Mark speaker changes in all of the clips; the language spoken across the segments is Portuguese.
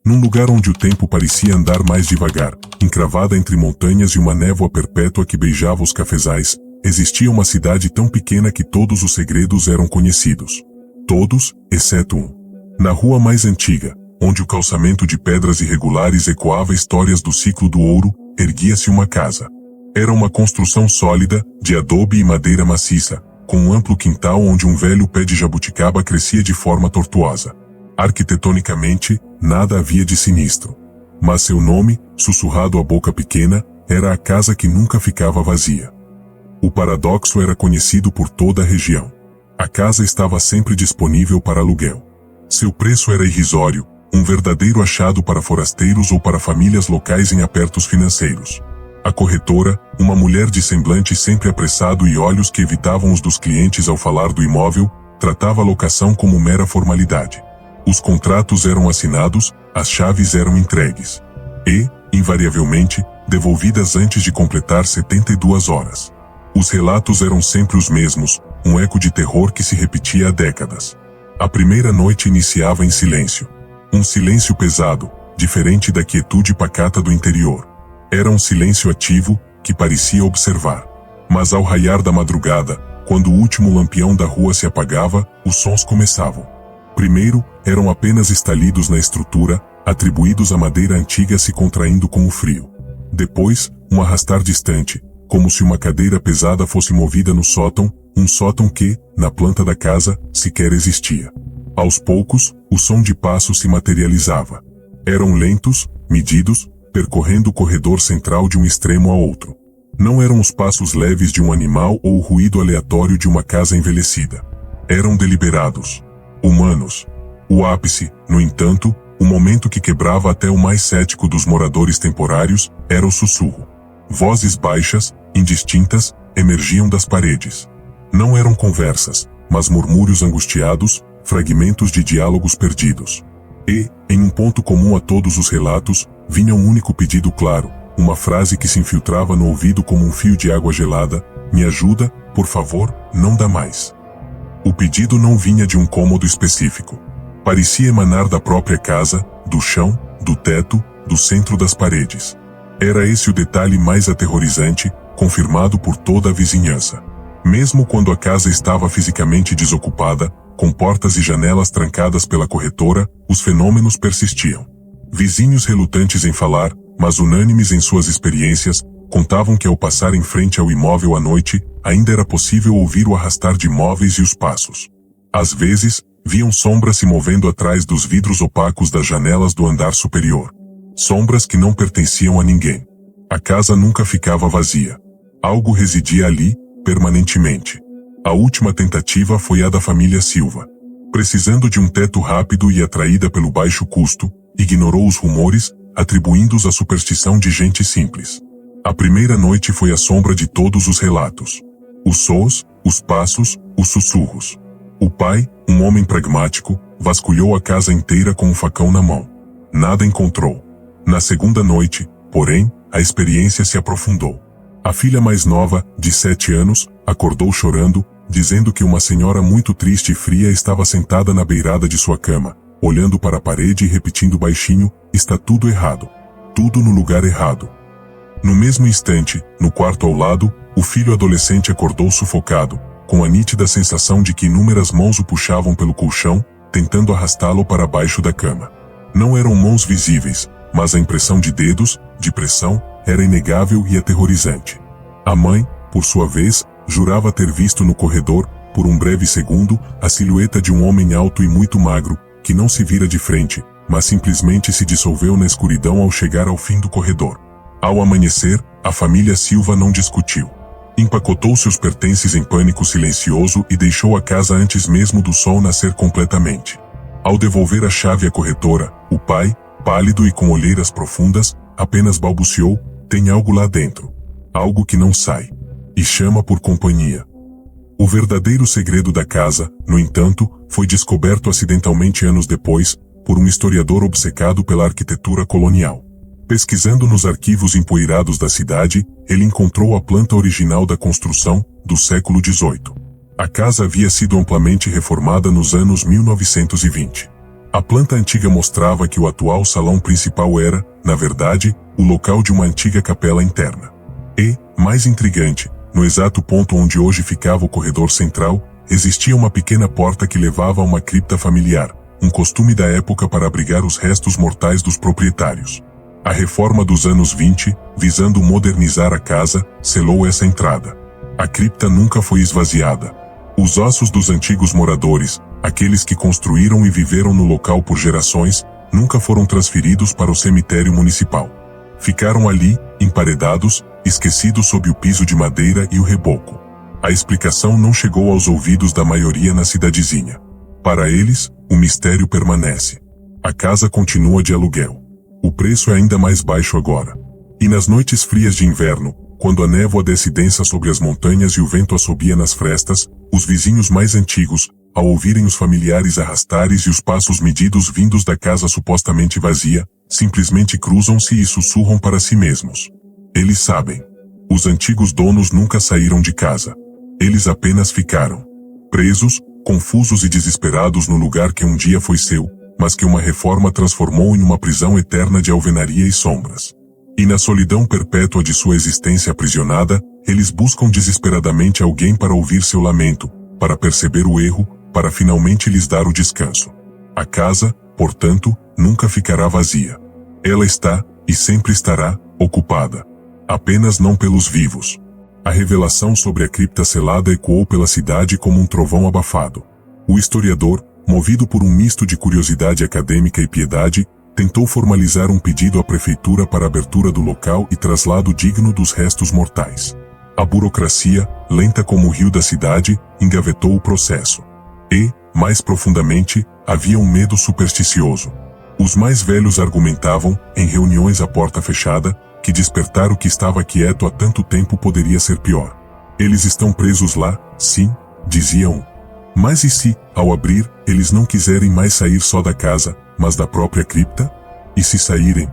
Speaker 1: Num lugar onde o tempo parecia andar mais devagar, encravada entre montanhas e uma névoa perpétua que beijava os cafezais, existia uma cidade tão pequena que todos os segredos eram conhecidos. Todos, exceto um. Na rua mais antiga, onde o calçamento de pedras irregulares ecoava histórias do ciclo do ouro, erguia-se uma casa. Era uma construção sólida, de adobe e madeira maciça, com um amplo quintal onde um velho pé de jabuticaba crescia de forma tortuosa. Arquitetonicamente, nada havia de sinistro. Mas seu nome, sussurrado à boca pequena, era a casa que nunca ficava vazia. O paradoxo era conhecido por toda a região. A casa estava sempre disponível para aluguel. Seu preço era irrisório, um verdadeiro achado para forasteiros ou para famílias locais em apertos financeiros. A corretora, uma mulher de semblante sempre apressado e olhos que evitavam os dos clientes ao falar do imóvel, tratava a locação como mera formalidade. Os contratos eram assinados, as chaves eram entregues. E, invariavelmente, devolvidas antes de completar 72 horas. Os relatos eram sempre os mesmos, um eco de terror que se repetia há décadas. A primeira noite iniciava em silêncio. Um silêncio pesado, diferente da quietude pacata do interior. Era um silêncio ativo, que parecia observar. Mas ao raiar da madrugada, quando o último lampião da rua se apagava, os sons começavam. Primeiro, eram apenas estalidos na estrutura, atribuídos à madeira antiga se contraindo com o frio. Depois, um arrastar distante, como se uma cadeira pesada fosse movida no sótão, um sótão que, na planta da casa, sequer existia. Aos poucos, o som de passos se materializava. Eram lentos, medidos, percorrendo o corredor central de um extremo a outro. Não eram os passos leves de um animal ou o ruído aleatório de uma casa envelhecida. Eram deliberados. Humanos. O ápice, no entanto, o momento que quebrava até o mais cético dos moradores temporários, era o sussurro. Vozes baixas, indistintas, emergiam das paredes. Não eram conversas, mas murmúrios angustiados, fragmentos de diálogos perdidos. E, em um ponto comum a todos os relatos, vinha um único pedido claro, uma frase que se infiltrava no ouvido como um fio de água gelada: me ajuda, por favor, não dá mais. O pedido não vinha de um cômodo específico. Parecia emanar da própria casa, do chão, do teto, do centro das paredes. Era esse o detalhe mais aterrorizante, confirmado por toda a vizinhança. Mesmo quando a casa estava fisicamente desocupada, com portas e janelas trancadas pela corretora, os fenômenos persistiam. Vizinhos relutantes em falar, mas unânimes em suas experiências, contavam que ao passar em frente ao imóvel à noite, ainda era possível ouvir o arrastar de móveis e os passos. Às vezes, viam sombras se movendo atrás dos vidros opacos das janelas do andar superior. Sombras que não pertenciam a ninguém. A casa nunca ficava vazia. Algo residia ali, permanentemente. A última tentativa foi a da família Silva. Precisando de um teto rápido e atraída pelo baixo custo, ignorou os rumores, atribuindo-os à superstição de gente simples. A primeira noite foi a sombra de todos os relatos. Os sons, os passos, os sussurros. O pai, um homem pragmático, vasculhou a casa inteira com um facão na mão. Nada encontrou. Na segunda noite, porém, a experiência se aprofundou. A filha mais nova, de 7 anos, acordou chorando, dizendo que uma senhora muito triste e fria estava sentada na beirada de sua cama, olhando para a parede e repetindo baixinho: está tudo errado. Tudo no lugar errado. No mesmo instante, no quarto ao lado, o filho adolescente acordou sufocado, com a nítida sensação de que inúmeras mãos o puxavam pelo colchão, tentando arrastá-lo para baixo da cama. Não eram mãos visíveis, mas a impressão de dedos, de pressão, era inegável e aterrorizante. A mãe, por sua vez, jurava ter visto no corredor, por um breve segundo, a silhueta de um homem alto e muito magro, que não se vira de frente, mas simplesmente se dissolveu na escuridão ao chegar ao fim do corredor. Ao amanhecer, a família Silva não discutiu. Empacotou seus pertences em pânico silencioso e deixou a casa antes mesmo do sol nascer completamente. Ao devolver a chave à corretora, o pai, pálido e com olheiras profundas, apenas balbuciou: tem algo lá dentro. Algo que não sai. E chama por companhia. O verdadeiro segredo da casa, no entanto, foi descoberto acidentalmente anos depois, por um historiador obcecado pela arquitetura colonial. Pesquisando nos arquivos empoeirados da cidade, ele encontrou a planta original da construção, do século XVIII. A casa havia sido amplamente reformada nos anos 1920. A planta antiga mostrava que o atual salão principal era, na verdade, o local de uma antiga capela interna. E, mais intrigante, no exato ponto onde hoje ficava o corredor central, existia uma pequena porta que levava a uma cripta familiar, um costume da época para abrigar os restos mortais dos proprietários. A reforma dos anos 20, visando modernizar a casa, selou essa entrada. A cripta nunca foi esvaziada. Os ossos dos antigos moradores, aqueles que construíram e viveram no local por gerações, nunca foram transferidos para o cemitério municipal. Ficaram ali, emparedados, esquecidos sob o piso de madeira e o reboco. A explicação não chegou aos ouvidos da maioria na cidadezinha. Para eles, o mistério permanece. A casa continua de aluguel. O preço é ainda mais baixo agora. E nas noites frias de inverno, quando a névoa desce densa sobre as montanhas e o vento assobia nas frestas, os vizinhos mais antigos, ao ouvirem os familiares arrastares e os passos medidos vindos da casa supostamente vazia, simplesmente cruzam-se e sussurram para si mesmos. Eles sabem. Os antigos donos nunca saíram de casa. Eles apenas ficaram presos, confusos e desesperados no lugar que um dia foi seu, mas que uma reforma transformou em uma prisão eterna de alvenaria e sombras. E na solidão perpétua de sua existência aprisionada, eles buscam desesperadamente alguém para ouvir seu lamento, para perceber o erro, para finalmente lhes dar o descanso. A casa, portanto, nunca ficará vazia. Ela está, e sempre estará, ocupada. Apenas não pelos vivos. A revelação sobre a cripta selada ecoou pela cidade como um trovão abafado. O historiador, movido por um misto de curiosidade acadêmica e piedade, tentou formalizar um pedido à prefeitura para abertura do local e traslado digno dos restos mortais. A burocracia, lenta como o rio da cidade, engavetou o processo. E, mais profundamente, havia um medo supersticioso. Os mais velhos argumentavam, em reuniões à porta fechada, que despertar o que estava quieto há tanto tempo poderia ser pior. Eles estão presos lá, sim, dizia um. Mas e se, ao abrir, eles não quiserem mais sair só da casa, mas da própria cripta? E se saírem?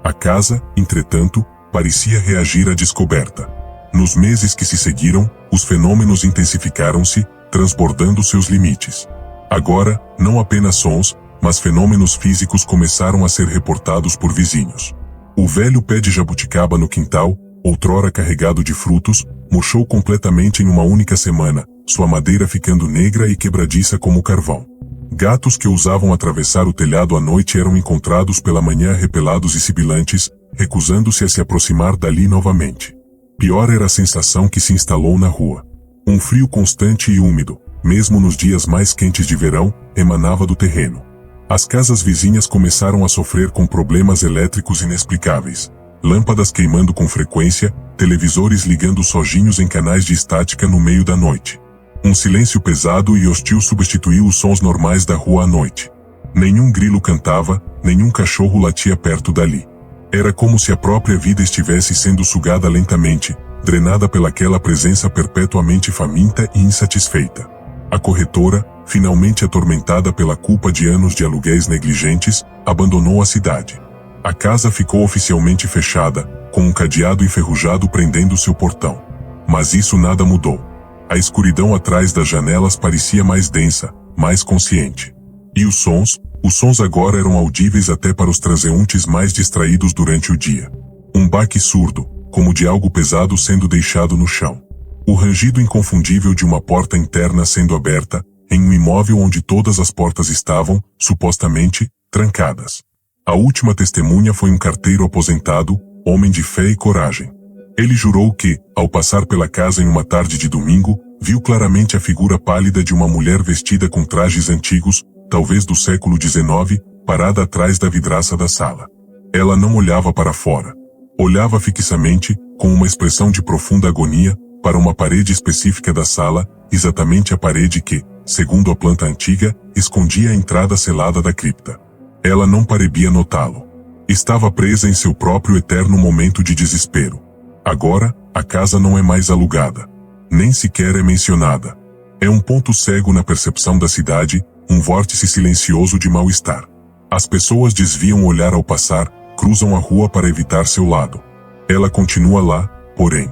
Speaker 1: A casa, entretanto, parecia reagir à descoberta. Nos meses que se seguiram, os fenômenos intensificaram-se, transbordando seus limites. Agora, não apenas sons, mas fenômenos físicos começaram a ser reportados por vizinhos. O velho pé de jabuticaba no quintal, outrora carregado de frutos, murchou completamente em uma única semana, sua madeira ficando negra e quebradiça como carvão. Gatos que ousavam atravessar o telhado à noite eram encontrados pela manhã repelados e sibilantes, recusando-se a se aproximar dali novamente. Pior era a sensação que se instalou na rua. Um frio constante e úmido, mesmo nos dias mais quentes de verão, emanava do terreno. As casas vizinhas começaram a sofrer com problemas elétricos inexplicáveis. Lâmpadas queimando com frequência, televisores ligando sozinhos em canais de estática no meio da noite. Um silêncio pesado e hostil substituiu os sons normais da rua à noite. Nenhum grilo cantava, nenhum cachorro latia perto dali. Era como se a própria vida estivesse sendo sugada lentamente, drenada pelaquela presença perpetuamente faminta e insatisfeita. A corretora, finalmente atormentada pela culpa de anos de aluguéis negligentes, abandonou a cidade. A casa ficou oficialmente fechada, com um cadeado enferrujado prendendo seu portão. Mas isso nada mudou. A escuridão atrás das janelas parecia mais densa, mais consciente. E os sons agora eram audíveis até para os transeuntes mais distraídos durante o dia. Um baque surdo, como de algo pesado sendo deixado no chão. O rangido inconfundível de uma porta interna sendo aberta, em um imóvel onde todas as portas estavam, supostamente, trancadas. A última testemunha foi um carteiro aposentado, homem de fé e coragem. Ele jurou que, ao passar pela casa em uma tarde de domingo, viu claramente a figura pálida de uma mulher vestida com trajes antigos, talvez do século XIX, parada atrás da vidraça da sala. Ela não olhava para fora. Olhava fixamente, com uma expressão de profunda agonia, para uma parede específica da sala, exatamente a parede que, segundo a planta antiga, escondia a entrada selada da cripta. Ela não parecia notá-lo. Estava presa em seu próprio eterno momento de desespero. Agora, a casa não é mais alugada. Nem sequer é mencionada. É um ponto cego na percepção da cidade, um vórtice silencioso de mal-estar. As pessoas desviam o olhar ao passar, cruzam a rua para evitar seu lado. Ela continua lá, porém.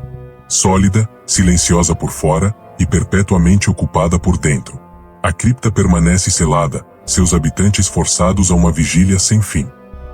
Speaker 1: Sólida, silenciosa por fora, e perpetuamente ocupada por dentro. A cripta permanece selada, seus habitantes forçados a uma vigília sem fim.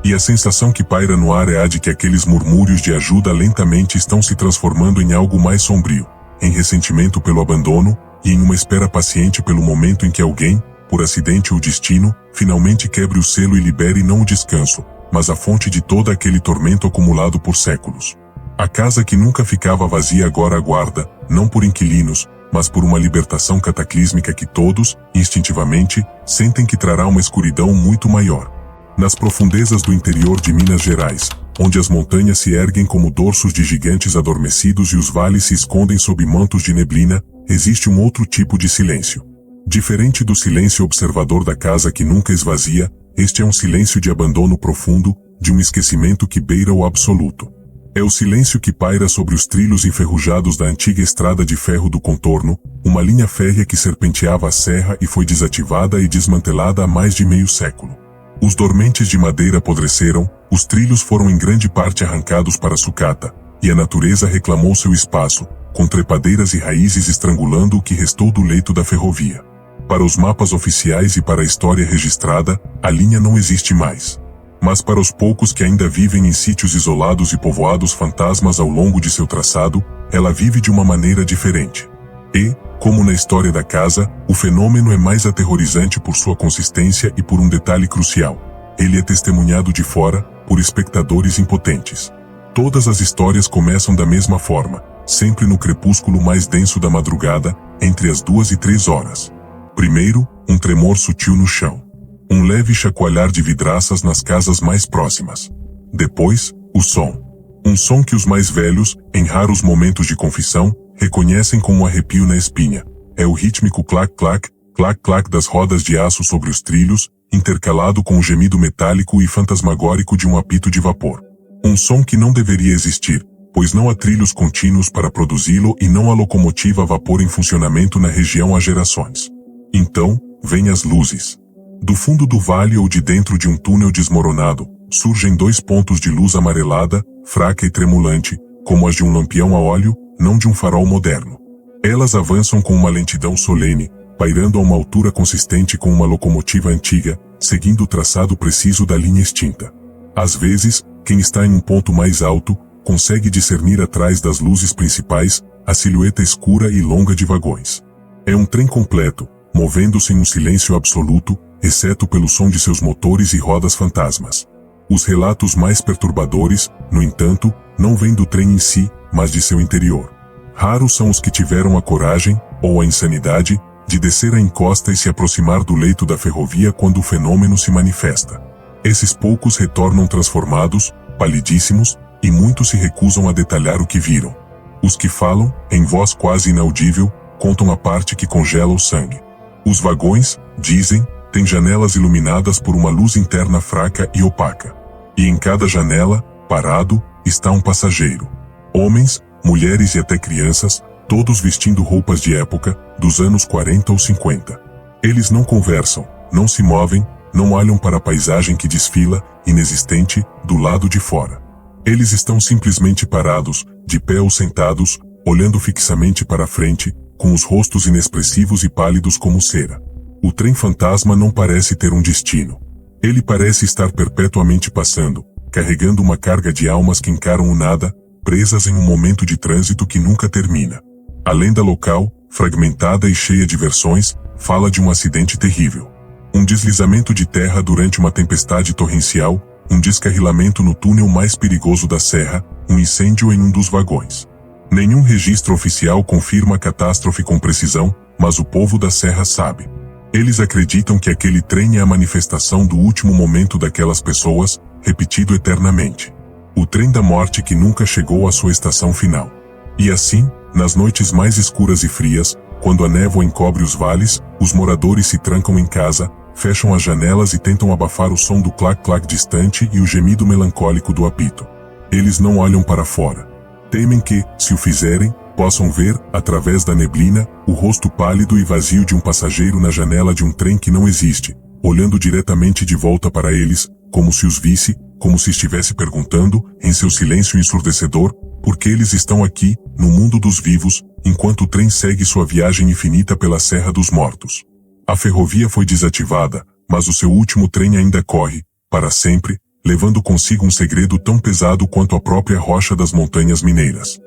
Speaker 1: E a sensação que paira no ar é a de que aqueles murmúrios de ajuda lentamente estão se transformando em algo mais sombrio, em ressentimento pelo abandono, e em uma espera paciente pelo momento em que alguém, por acidente ou destino, finalmente quebre o selo e libere não o descanso, mas a fonte de todo aquele tormento acumulado por séculos. A casa que nunca ficava vazia agora aguarda, não por inquilinos, mas por uma libertação cataclísmica que todos, instintivamente, sentem que trará uma escuridão muito maior. Nas profundezas do interior de Minas Gerais, onde as montanhas se erguem como dorsos de gigantes adormecidos e os vales se escondem sob mantos de neblina, existe um outro tipo de silêncio. Diferente do silêncio observador da casa que nunca esvazia, este é um silêncio de abandono profundo, de um esquecimento que beira o absoluto. É o silêncio que paira sobre os trilhos enferrujados da antiga estrada de ferro do contorno, uma linha férrea que serpenteava a serra e foi desativada e desmantelada há mais de meio século. Os dormentes de madeira apodreceram, os trilhos foram em grande parte arrancados para sucata, e a natureza reclamou seu espaço, com trepadeiras e raízes estrangulando o que restou do leito da ferrovia. Para os mapas oficiais e para a história registrada, a linha não existe mais. Mas para os poucos que ainda vivem em sítios isolados e povoados fantasmas ao longo de seu traçado, ela vive de uma maneira diferente. E, como na história da casa, o fenômeno é mais aterrorizante por sua consistência e por um detalhe crucial. Ele é testemunhado de fora, por espectadores impotentes. Todas as histórias começam da mesma forma, sempre no crepúsculo mais denso da madrugada, entre as 2 e 3 horas. Primeiro, um tremor sutil no chão. Um leve chacoalhar de vidraças nas casas mais próximas. Depois, o som. Um som que os mais velhos, em raros momentos de confissão, reconhecem como um arrepio na espinha. É o rítmico clac-clac, clac-clac das rodas de aço sobre os trilhos, intercalado com o gemido metálico e fantasmagórico de um apito de vapor. Um som que não deveria existir, pois não há trilhos contínuos para produzi-lo e não há locomotiva a vapor em funcionamento na região há gerações. Então, vêm as luzes. Do fundo do vale ou de dentro de um túnel desmoronado, surgem 2 pontos de luz amarelada, fraca e tremulante, como as de um lampião a óleo, não de um farol moderno. Elas avançam com uma lentidão solene, pairando a uma altura consistente com uma locomotiva antiga, seguindo o traçado preciso da linha extinta. Às vezes, quem está em um ponto mais alto, consegue discernir atrás das luzes principais, a silhueta escura e longa de vagões. É um trem completo, movendo-se em um silêncio absoluto, exceto pelo som de seus motores e rodas fantasmas. Os relatos mais perturbadores, no entanto, não vêm do trem em si, mas de seu interior. Raros são os que tiveram a coragem, ou a insanidade, de descer a encosta e se aproximar do leito da ferrovia quando o fenômeno se manifesta. Esses poucos retornam transformados, palidíssimos, e muitos se recusam a detalhar o que viram. Os que falam, em voz quase inaudível, contam a parte que congela o sangue. Os vagões, dizem, têm janelas iluminadas por uma luz interna fraca e opaca. E em cada janela, parado, está um passageiro. Homens, mulheres e até crianças, todos vestindo roupas de época, dos anos 40 ou 50. Eles não conversam, não se movem, não olham para a paisagem que desfila, inexistente, do lado de fora. Eles estão simplesmente parados, de pé ou sentados, olhando fixamente para a frente, com os rostos inexpressivos e pálidos como cera. O trem fantasma não parece ter um destino. Ele parece estar perpetuamente passando, carregando uma carga de almas que encaram o nada, presas em um momento de trânsito que nunca termina. A lenda local, fragmentada e cheia de versões, fala de um acidente terrível. Um deslizamento de terra durante uma tempestade torrencial, um descarrilamento no túnel mais perigoso da serra, um incêndio em um dos vagões. Nenhum registro oficial confirma a catástrofe com precisão, mas o povo da serra sabe. Eles acreditam que aquele trem é a manifestação do último momento daquelas pessoas, repetido eternamente. O trem da morte que nunca chegou à sua estação final. E assim, nas noites mais escuras e frias, quando a névoa encobre os vales, os moradores se trancam em casa, fecham as janelas e tentam abafar o som do clac-clac distante e o gemido melancólico do apito. Eles não olham para fora. Temem que, se o fizerem, possam ver, através da neblina, o rosto pálido e vazio de um passageiro na janela de um trem que não existe, olhando diretamente de volta para eles, como se os visse, como se estivesse perguntando, em seu silêncio ensurdecedor, por que eles estão aqui, no mundo dos vivos, enquanto o trem segue sua viagem infinita pela Serra dos Mortos. A ferrovia foi desativada, mas o seu último trem ainda corre, para sempre, levando consigo um segredo tão pesado quanto a própria rocha das montanhas mineiras.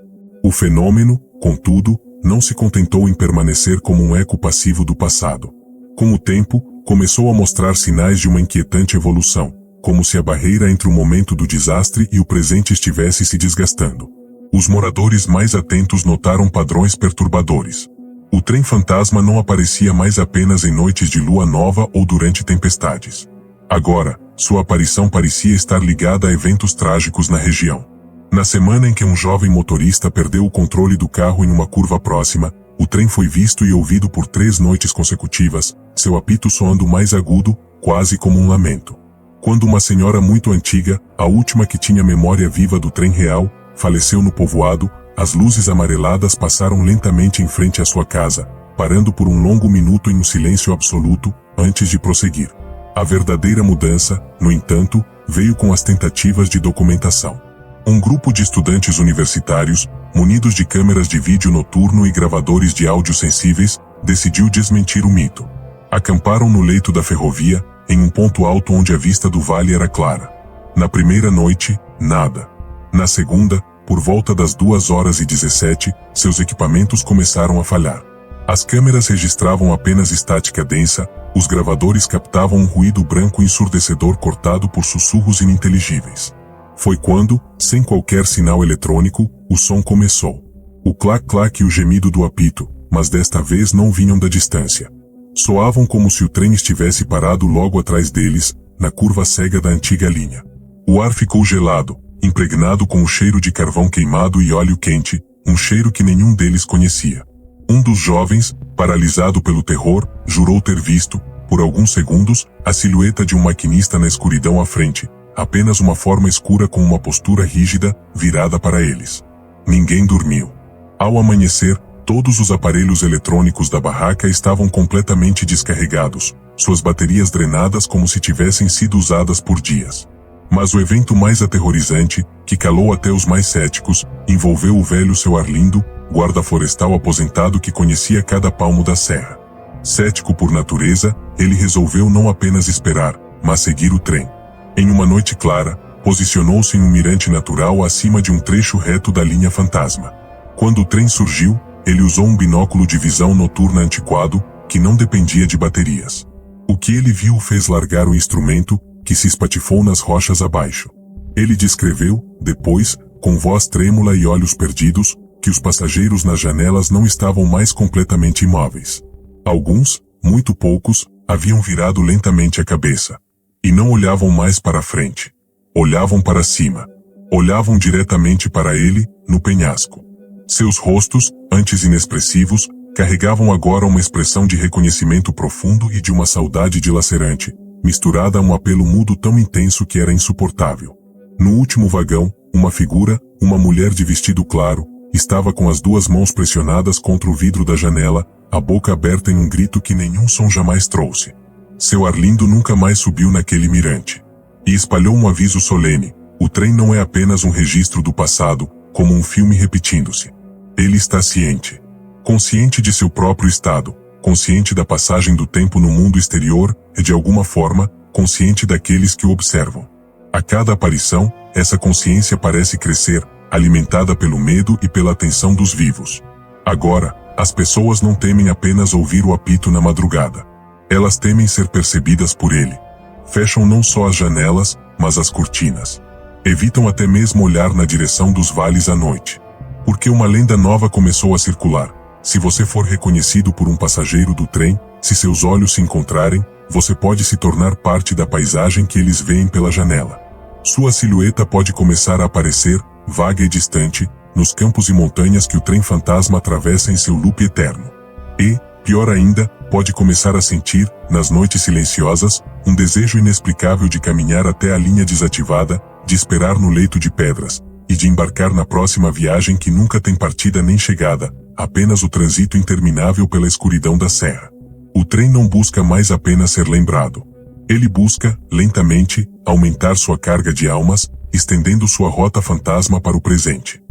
Speaker 1: O fenômeno, contudo, não se contentou em permanecer como um eco passivo do passado. Com o tempo, começou a mostrar sinais de uma inquietante evolução, como se a barreira entre o momento do desastre e o presente estivesse se desgastando. Os moradores mais atentos notaram padrões perturbadores. O trem fantasma não aparecia mais apenas em noites de lua nova ou durante tempestades. Agora, sua aparição parecia estar ligada a eventos trágicos na região. Na semana em que um jovem motorista perdeu o controle do carro em uma curva próxima, o trem foi visto e ouvido por 3 noites consecutivas, seu apito soando mais agudo, quase como um lamento. Quando uma senhora muito antiga, a última que tinha memória viva do trem real, faleceu no povoado, as luzes amareladas passaram lentamente em frente à sua casa, parando por um longo minuto em um silêncio absoluto, antes de prosseguir. A verdadeira mudança, no entanto, veio com as tentativas de documentação. Um grupo de estudantes universitários, munidos de câmeras de vídeo noturno e gravadores de áudio sensíveis, decidiu desmentir o mito. Acamparam no leito da ferrovia, em um ponto alto onde a vista do vale era clara. Na primeira noite, nada. Na segunda, por volta das 2h17, seus equipamentos começaram a falhar. As câmeras registravam apenas estática densa, os gravadores captavam um ruído branco ensurdecedor cortado por sussurros ininteligíveis. Foi quando, sem qualquer sinal eletrônico, o som começou. O clac-clac e o gemido do apito, mas desta vez não vinham da distância. Soavam como se o trem estivesse parado logo atrás deles, na curva cega da antiga linha. O ar ficou gelado, impregnado com o cheiro de carvão queimado e óleo quente, um cheiro que nenhum deles conhecia. Um dos jovens, paralisado pelo terror, jurou ter visto, por alguns segundos, a silhueta de um maquinista na escuridão à frente, apenas uma forma escura com uma postura rígida, virada para eles. Ninguém dormiu. Ao amanhecer, todos os aparelhos eletrônicos da barraca estavam completamente descarregados, suas baterias drenadas como se tivessem sido usadas por dias. Mas o evento mais aterrorizante, que calou até os mais céticos, envolveu o velho seu Arlindo, guarda florestal aposentado que conhecia cada palmo da serra. Cético por natureza, ele resolveu não apenas esperar, mas seguir o trem. Em uma noite clara, posicionou-se em um mirante natural acima de um trecho reto da linha fantasma. Quando o trem surgiu, ele usou um binóculo de visão noturna antiquado, que não dependia de baterias. O que ele viu o fez largar o instrumento, que se espatifou nas rochas abaixo. Ele descreveu, depois, com voz trêmula e olhos perdidos, que os passageiros nas janelas não estavam mais completamente imóveis. Alguns, muito poucos, haviam virado lentamente a cabeça. E não olhavam mais para a frente. Olhavam para cima. Olhavam diretamente para ele, no penhasco. Seus rostos, antes inexpressivos, carregavam agora uma expressão de reconhecimento profundo e de uma saudade dilacerante, misturada a um apelo mudo tão intenso que era insuportável. No último vagão, uma figura, uma mulher de vestido claro, estava com as 2 mãos pressionadas contra o vidro da janela, a boca aberta em um grito que nenhum som jamais trouxe. Seu Arlindo nunca mais subiu naquele mirante. E espalhou um aviso solene: o trem não é apenas um registro do passado, como um filme repetindo-se. Ele está ciente. Consciente de seu próprio estado, consciente da passagem do tempo no mundo exterior e, de alguma forma, consciente daqueles que o observam. A cada aparição, essa consciência parece crescer, alimentada pelo medo e pela atenção dos vivos. Agora, as pessoas não temem apenas ouvir o apito na madrugada. Elas temem ser percebidas por ele. Fecham não só as janelas, mas as cortinas. Evitam até mesmo olhar na direção dos vales à noite. Porque uma lenda nova começou a circular. Se você for reconhecido por um passageiro do trem, se seus olhos se encontrarem, você pode se tornar parte da paisagem que eles veem pela janela. Sua silhueta pode começar a aparecer, vaga e distante, nos campos e montanhas que o trem fantasma atravessa em seu loop eterno. E, pior ainda, pode começar a sentir, nas noites silenciosas, um desejo inexplicável de caminhar até a linha desativada, de esperar no leito de pedras, e de embarcar na próxima viagem que nunca tem partida nem chegada, apenas o trânsito interminável pela escuridão da serra. O trem não busca mais apenas ser lembrado. Ele busca, lentamente, aumentar sua carga de almas, estendendo sua rota fantasma para o presente.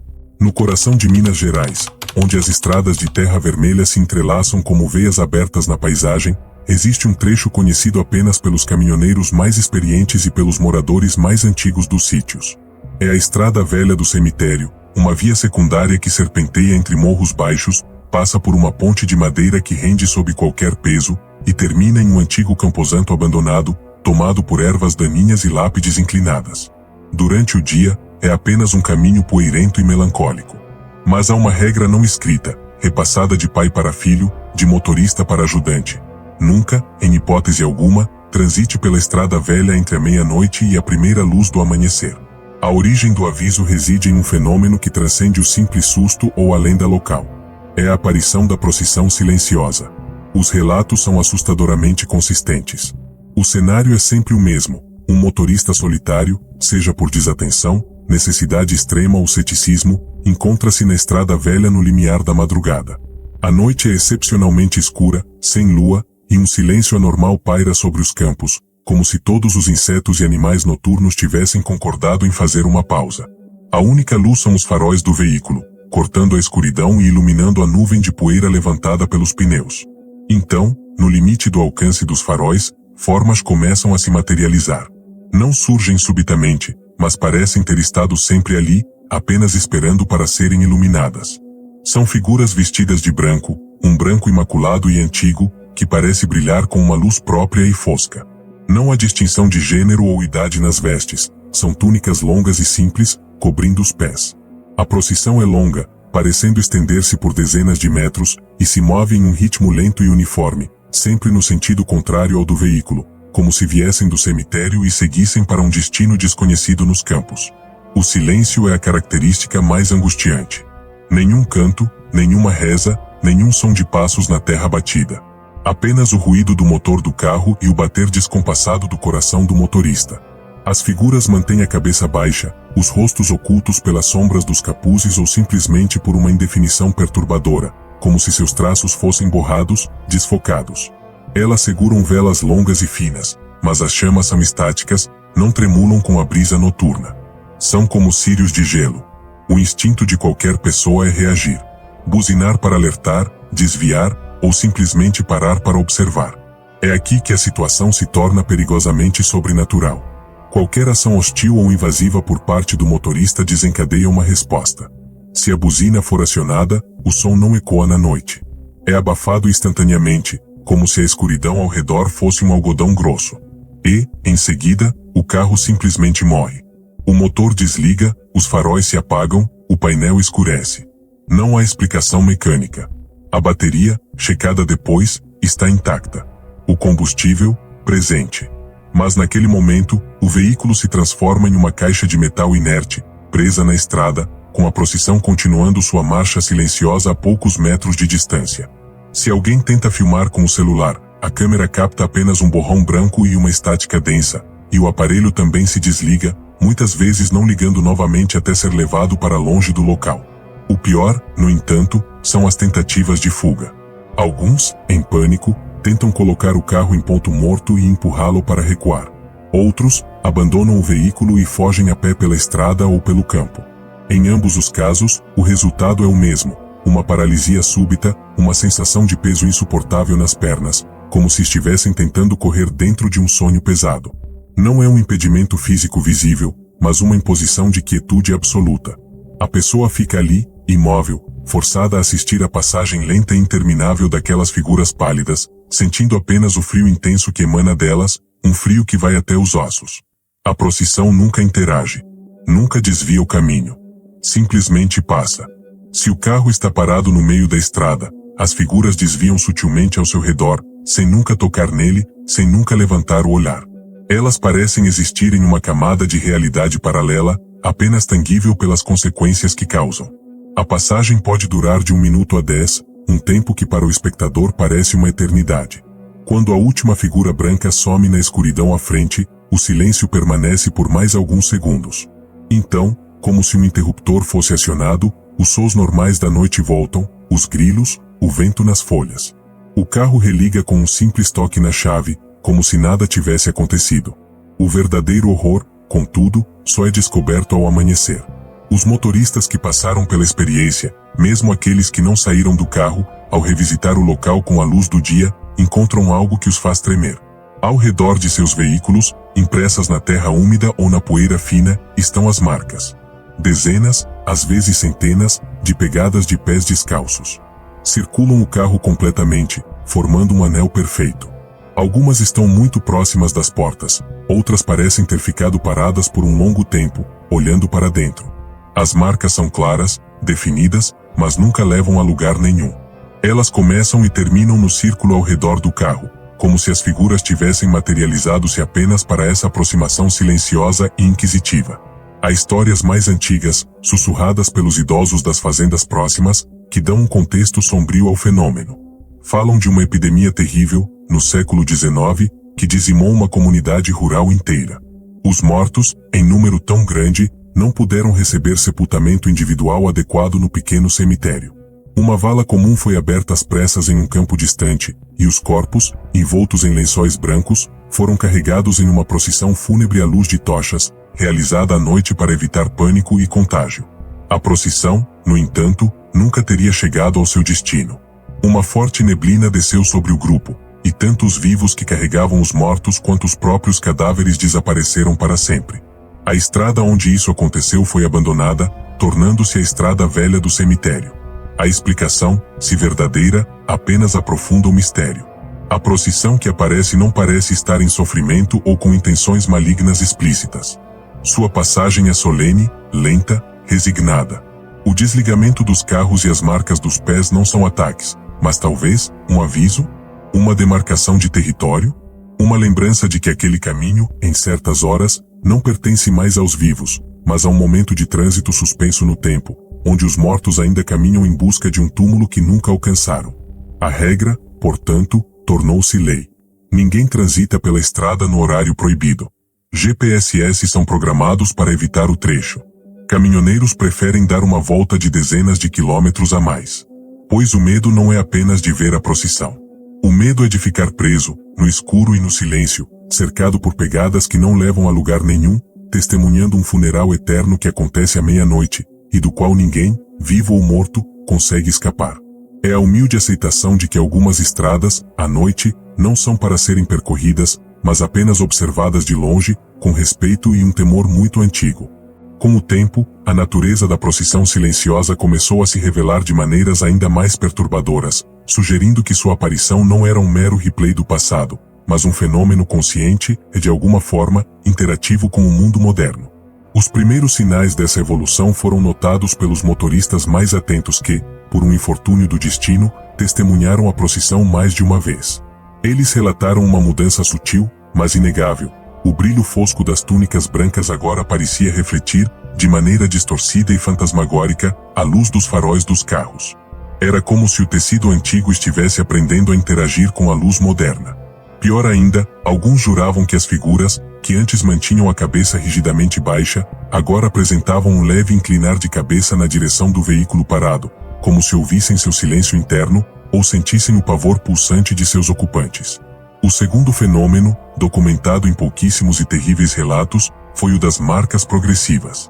Speaker 1: No coração de Minas Gerais, onde as estradas de terra vermelha se entrelaçam como veias abertas na paisagem, Existe um trecho conhecido apenas pelos caminhoneiros mais experientes e pelos moradores mais antigos dos sítios. É a Estrada Velha do Cemitério, uma via secundária que serpenteia entre morros baixos, passa por uma ponte de madeira que rende sob qualquer peso, e termina em um antigo camposanto abandonado, tomado por ervas daninhas e lápides inclinadas. Durante o dia, é apenas um caminho poeirento e melancólico. Mas há uma regra não escrita, repassada de pai para filho, de motorista para ajudante. Nunca, em hipótese alguma, transite pela estrada velha entre a meia-noite e a primeira luz do amanhecer. A origem do aviso reside em um fenômeno que transcende o simples susto ou a lenda local. É a aparição da procissão silenciosa. Os relatos são assustadoramente consistentes. O cenário é sempre o mesmo: um motorista solitário, seja por desatenção, necessidade extrema ou ceticismo, encontra-se na estrada velha no limiar da madrugada. A noite é excepcionalmente escura, sem lua, e um silêncio anormal paira sobre os campos, como se todos os insetos e animais noturnos tivessem concordado em fazer uma pausa. A única luz são os faróis do veículo, cortando a escuridão e iluminando a nuvem de poeira levantada pelos pneus. Então, no limite do alcance dos faróis, formas começam a se materializar. Não surgem subitamente, mas parecem ter estado sempre ali, apenas esperando para serem iluminadas. São figuras vestidas de branco, um branco imaculado e antigo, que parece brilhar com uma luz própria e fosca. Não há distinção de gênero ou idade nas vestes, são túnicas longas e simples, cobrindo os pés. A procissão é longa, parecendo estender-se por dezenas de metros, e se move em um ritmo lento e uniforme, sempre no sentido contrário ao do veículo, como se viessem do cemitério e seguissem para um destino desconhecido nos campos. O silêncio é a característica mais angustiante. Nenhum canto, nenhuma reza, nenhum som de passos na terra batida. Apenas o ruído do motor do carro e o bater descompassado do coração do motorista. As figuras mantêm a cabeça baixa, os rostos ocultos pelas sombras dos capuzes ou simplesmente por uma indefinição perturbadora, como se seus traços fossem borrados, desfocados. Elas seguram velas longas e finas, mas as chamas são estáticas, não tremulam com a brisa noturna. São como círios de gelo. O instinto de qualquer pessoa é reagir. Buzinar para alertar, desviar, ou simplesmente parar para observar. É aqui que a situação se torna perigosamente sobrenatural. Qualquer ação hostil ou invasiva por parte do motorista desencadeia uma resposta. Se a buzina for acionada, o som não ecoa na noite. É abafado instantaneamente, como se a escuridão ao redor fosse um algodão grosso. E, em seguida, o carro simplesmente morre. O motor desliga, os faróis se apagam, o painel escurece. Não há explicação mecânica. A bateria, checada depois, está intacta. O combustível, presente. Mas naquele momento, o veículo se transforma em uma caixa de metal inerte, presa na estrada, com a procissão continuando sua marcha silenciosa a poucos metros de distância. Se alguém tenta filmar com o celular, a câmera capta apenas um borrão branco e uma estática densa, e o aparelho também se desliga, muitas vezes não ligando novamente até ser levado para longe do local. O pior, no entanto, são as tentativas de fuga. Alguns, em pânico, tentam colocar o carro em ponto morto e empurrá-lo para recuar. Outros, abandonam o veículo e fogem a pé pela estrada ou pelo campo. Em ambos os casos, o resultado é o mesmo: uma paralisia súbita, uma sensação de peso insuportável nas pernas, como se estivessem tentando correr dentro de um sonho pesado. Não é um impedimento físico visível, mas uma imposição de quietude absoluta. A pessoa fica ali, imóvel, forçada a assistir à passagem lenta e interminável daquelas figuras pálidas, sentindo apenas o frio intenso que emana delas, um frio que vai até os ossos. A procissão nunca interage. Nunca desvia o caminho. Simplesmente passa. Se o carro está parado no meio da estrada, as figuras desviam sutilmente ao seu redor, sem nunca tocar nele, sem nunca levantar o olhar. Elas parecem existir em uma camada de realidade paralela, apenas tangível pelas consequências que causam. A passagem pode durar de 1 minuto a 10, um tempo que para o espectador parece uma eternidade. Quando a última figura branca some na escuridão à frente, o silêncio permanece por mais alguns segundos. Então, como se um interruptor fosse acionado, os sons normais da noite voltam, os grilos, o vento nas folhas. O carro religa com um simples toque na chave, como se nada tivesse acontecido. O verdadeiro horror, contudo, só é descoberto ao amanhecer. Os motoristas que passaram pela experiência, mesmo aqueles que não saíram do carro, ao revisitar o local com a luz do dia, encontram algo que os faz tremer. Ao redor de seus veículos, impressas na terra úmida ou na poeira fina, estão as marcas. Dezenas, às vezes centenas, de pegadas de pés descalços. Circulam o carro completamente, formando um anel perfeito. Algumas estão muito próximas das portas, outras parecem ter ficado paradas por um longo tempo, olhando para dentro. As marcas são claras, definidas, mas nunca levam a lugar nenhum. Elas começam e terminam no círculo ao redor do carro, como se as figuras tivessem materializado-se apenas para essa aproximação silenciosa e inquisitiva. Há histórias mais antigas, sussurradas pelos idosos das fazendas próximas, que dão um contexto sombrio ao fenômeno. Falam de uma epidemia terrível, no século XIX, que dizimou uma comunidade rural inteira. Os mortos, em número tão grande, não puderam receber sepultamento individual adequado no pequeno cemitério. Uma vala comum foi aberta às pressas em um campo distante, e os corpos, envoltos em lençóis brancos, foram carregados em uma procissão fúnebre à luz de tochas, realizada à noite para evitar pânico e contágio. A procissão, no entanto, nunca teria chegado ao seu destino. Uma forte neblina desceu sobre o grupo, e tanto os vivos que carregavam os mortos quanto os próprios cadáveres desapareceram para sempre. A estrada onde isso aconteceu foi abandonada, tornando-se a estrada velha do cemitério. A explicação, se verdadeira, apenas aprofunda o mistério. A procissão que aparece não parece estar em sofrimento ou com intenções malignas explícitas. Sua passagem é solene, lenta, resignada. O desligamento dos carros e as marcas dos pés não são ataques, mas talvez um aviso? Uma demarcação de território? Uma lembrança de que aquele caminho, em certas horas, não pertence mais aos vivos, mas a um momento de trânsito suspenso no tempo, onde os mortos ainda caminham em busca de um túmulo que nunca alcançaram. A regra, portanto, tornou-se lei. Ninguém transita pela estrada no horário proibido. GPSs são programados para evitar o trecho. Caminhoneiros preferem dar uma volta de dezenas de quilômetros a mais. Pois o medo não é apenas de ver a procissão. O medo é de ficar preso, no escuro e no silêncio, cercado por pegadas que não levam a lugar nenhum, testemunhando um funeral eterno que acontece à meia-noite, e do qual ninguém, vivo ou morto, consegue escapar. É a humilde aceitação de que algumas estradas, à noite, não são para serem percorridas, mas apenas observadas de longe, com respeito e um temor muito antigo. Com o tempo, a natureza da procissão silenciosa começou a se revelar de maneiras ainda mais perturbadoras, sugerindo que sua aparição não era um mero replay do passado, mas um fenômeno consciente e, de alguma forma, interativo com o mundo moderno. Os primeiros sinais dessa evolução foram notados pelos motoristas mais atentos que, por um infortúnio do destino, testemunharam a procissão mais de uma vez. Eles relataram uma mudança sutil, mas inegável. O brilho fosco das túnicas brancas agora parecia refletir, de maneira distorcida e fantasmagórica, a luz dos faróis dos carros. Era como se o tecido antigo estivesse aprendendo a interagir com a luz moderna. Pior ainda, alguns juravam que as figuras, que antes mantinham a cabeça rigidamente baixa, agora apresentavam um leve inclinar de cabeça na direção do veículo parado, como se ouvissem seu silêncio interno, ou sentissem o pavor pulsante de seus ocupantes. O segundo fenômeno, documentado em pouquíssimos e terríveis relatos, foi o das marcas progressivas.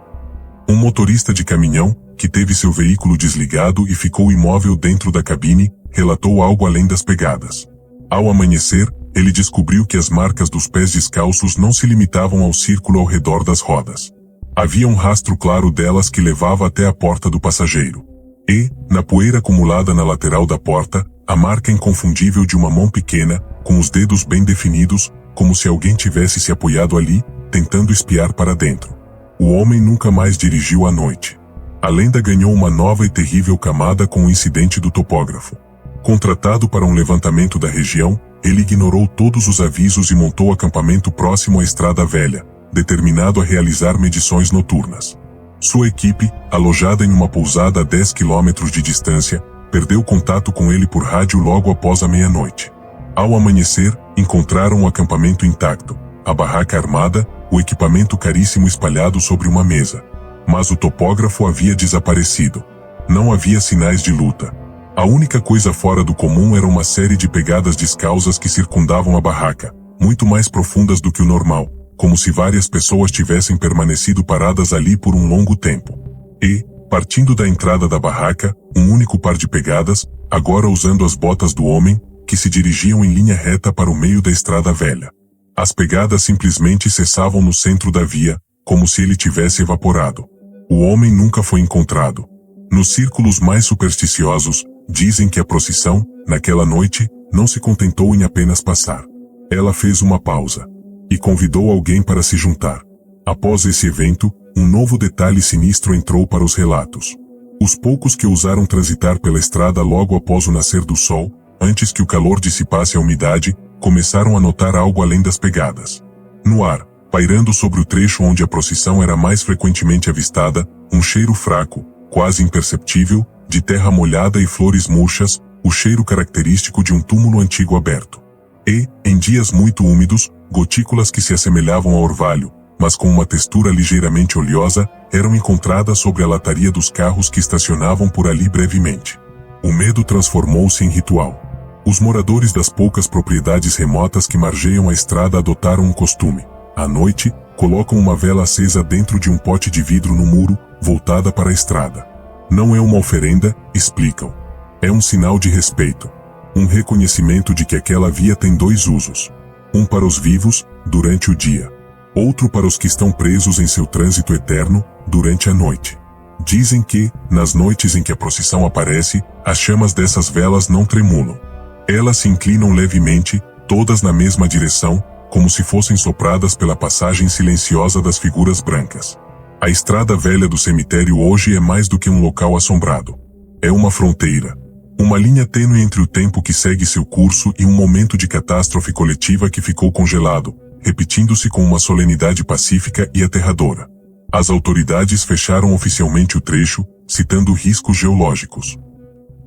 Speaker 1: Um motorista de caminhão, que teve seu veículo desligado e ficou imóvel dentro da cabine, relatou algo além das pegadas. Ao amanhecer, ele descobriu que as marcas dos pés descalços não se limitavam ao círculo ao redor das rodas. Havia um rastro claro delas que levava até a porta do passageiro. E, na poeira acumulada na lateral da porta, a marca inconfundível de uma mão pequena, com os dedos bem definidos, como se alguém tivesse se apoiado ali, tentando espiar para dentro. O homem nunca mais dirigiu à noite. A lenda ganhou uma nova e terrível camada com o incidente do topógrafo. Contratado para um levantamento da região, ele ignorou todos os avisos e montou acampamento próximo à Estrada Velha, determinado a realizar medições noturnas. Sua equipe, alojada em uma pousada a 10 quilômetros de distância, perdeu contato com ele por rádio logo após a meia-noite. Ao amanhecer, encontraram o acampamento intacto, a barraca armada, o equipamento caríssimo espalhado sobre uma mesa. Mas o topógrafo havia desaparecido. Não havia sinais de luta. A única coisa fora do comum era uma série de pegadas descalças que circundavam a barraca, muito mais profundas do que o normal, como se várias pessoas tivessem permanecido paradas ali por um longo tempo. E, partindo da entrada da barraca, um único par de pegadas, agora usando as botas do homem, que se dirigiam em linha reta para o meio da estrada velha. As pegadas simplesmente cessavam no centro da via, como se ele tivesse evaporado. O homem nunca foi encontrado. Nos círculos mais supersticiosos, dizem que a procissão, naquela noite, não se contentou em apenas passar. Ela fez uma pausa e convidou alguém para se juntar. Após esse evento, um novo detalhe sinistro entrou para os relatos. Os poucos que ousaram transitar pela estrada logo após o nascer do sol, antes que o calor dissipasse a umidade, começaram a notar algo além das pegadas. No ar, pairando sobre o trecho onde a procissão era mais frequentemente avistada, um cheiro fraco, quase imperceptível, de terra molhada e flores murchas, o cheiro característico de um túmulo antigo aberto. E, em dias muito úmidos, gotículas que se assemelhavam a orvalho, mas com uma textura ligeiramente oleosa, eram encontradas sobre a lataria dos carros que estacionavam por ali brevemente. O medo transformou-se em ritual. Os moradores das poucas propriedades remotas que margeiam a estrada adotaram um costume. À noite, colocam uma vela acesa dentro de um pote de vidro no muro, voltada para a estrada. Não é uma oferenda, explicam. É um sinal de respeito. Um reconhecimento de que aquela via tem dois usos. Um para os vivos, durante o dia. Outro para os que estão presos em seu trânsito eterno, durante a noite. Dizem que, nas noites em que a procissão aparece, as chamas dessas velas não tremulam. Elas se inclinam levemente, todas na mesma direção, como se fossem sopradas pela passagem silenciosa das figuras brancas. A estrada velha do cemitério hoje é mais do que um local assombrado. É uma fronteira. Uma linha tênue entre o tempo que segue seu curso e um momento de catástrofe coletiva que ficou congelado, repetindo-se com uma solenidade pacífica e aterradora. As autoridades fecharam oficialmente o trecho, citando riscos geológicos.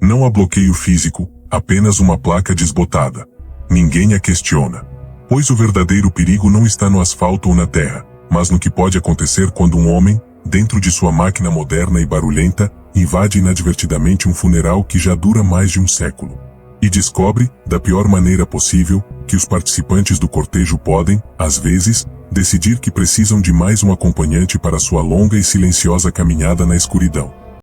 Speaker 1: Não há bloqueio físico, apenas uma placa desbotada. Ninguém a questiona. Pois o verdadeiro perigo não está no asfalto ou na terra, mas no que pode acontecer quando um homem, dentro de sua máquina moderna e barulhenta, invade inadvertidamente um funeral que já dura mais de um século. E descobre, da pior maneira possível, que os participantes do cortejo podem, às vezes, decidir que precisam de mais um acompanhante para sua longa e silenciosa caminhada na escuridão.